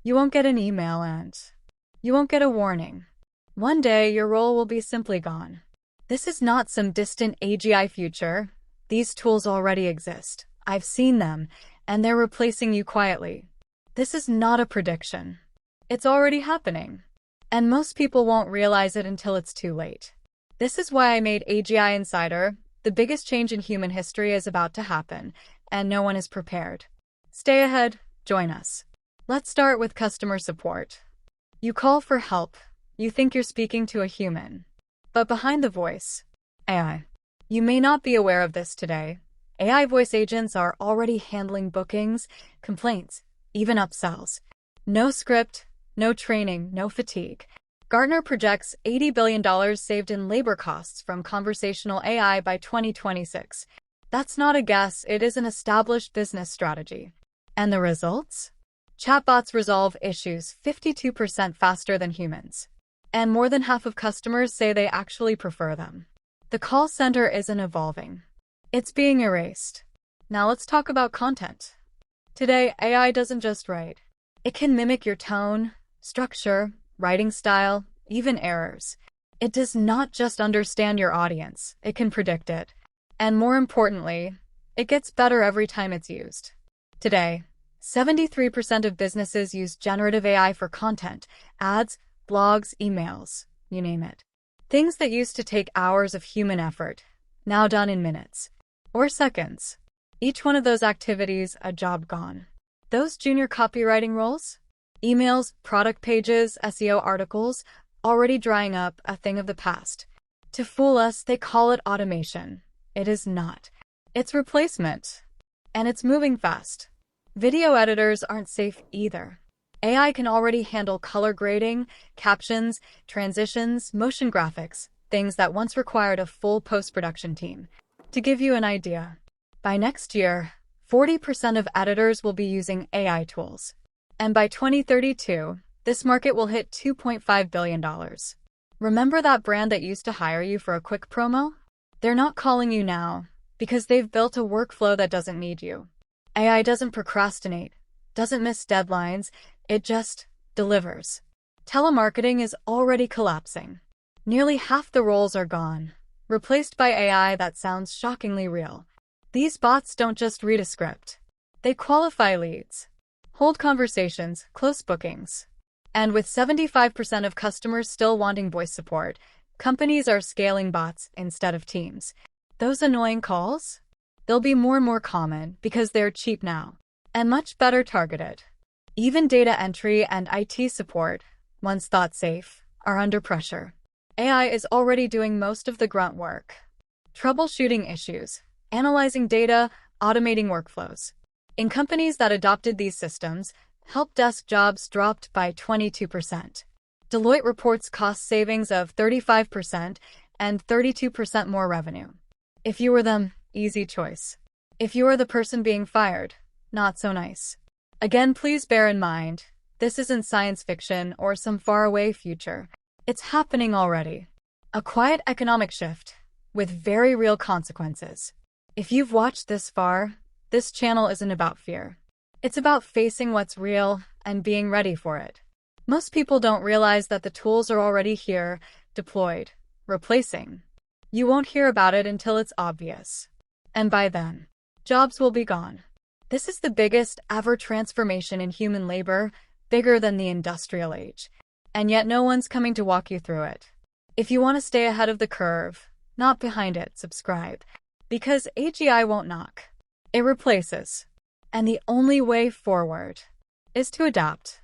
You won't get an email and you won't get a warning. One day, your role will be simply gone. This is not some distant AGI future. These tools already exist. I've seen them, and they're replacing you quietly. This is not a prediction. It's already happening. And most people won't realize it until it's too late. This is why I made AGI Insider. The biggest change in human history is about to happen, and no one is prepared. Stay ahead, join us. Let's start with customer support. You call for help. You think you're speaking to a human. But behind the voice, AI. You may not be aware of this today. AI voice agents are already handling bookings, complaints, even upsells. No script, no training, no fatigue. Gartner projects $80 billion saved in labor costs from conversational AI by 2026. That's not a guess, it is an established business strategy. And the results? Chatbots resolve issues 52% faster than humans. And more than half of customers say they actually prefer them. The call center isn't evolving. It's being erased. Now let's talk about content. Today, AI doesn't just write. It can mimic your tone, structure, writing style, even errors. It does not just understand your audience, it can predict it. And more importantly, it gets better every time it's used. Today, 73% of businesses use generative AI for content, ads, blogs, emails, you name it. Things that used to take hours of human effort, now done in minutes or seconds. Each one of those activities, a job gone. Those junior copywriting roles? Emails, product pages, SEO articles, already drying up, a thing of the past. To fool us, they call it automation. It is not. It's replacement. And it's moving fast. Video editors aren't safe either. AI can already handle color grading, captions, transitions, motion graphics, things that once required a full post-production team. To give you an idea, by next year, 40% of editors will be using AI tools. And by 2032, this market will hit $2.5 billion. Remember that brand that used to hire you for a quick promo? They're not calling you now because they've built a workflow that doesn't need you. AI doesn't procrastinate, doesn't miss deadlines, it just delivers. Telemarketing is already collapsing. Nearly half the roles are gone, replaced by AI that sounds shockingly real. These bots don't just read a script. They qualify leads, hold conversations, close bookings. And with 75% of customers still wanting voice support, companies are scaling bots instead of teams. Those annoying calls? They'll be more and more common because they're cheap now and much better targeted. Even data entry and IT support, once thought safe, are under pressure. AI is already doing most of the grunt work. Troubleshooting issues, analyzing data, automating workflows. In companies that adopted these systems, help desk jobs dropped by 22%. Deloitte reports cost savings of 35% and 32% more revenue. If you were them, easy choice. If you are the person being fired, not so nice. Again, please bear in mind, this isn't science fiction or some faraway future. It's happening already. A quiet economic shift with very real consequences. If you've watched this far, this channel isn't about fear. It's about facing what's real and being ready for it. Most people don't realize that the tools are already here, deployed, replacing. You won't hear about it until it's obvious. And by then, jobs will be gone. This is the biggest ever transformation in human labor, bigger than the industrial age. And yet no one's coming to walk you through it. If you want to stay ahead of the curve, not behind it, subscribe. Because AGI won't knock. It replaces. And the only way forward is to adapt.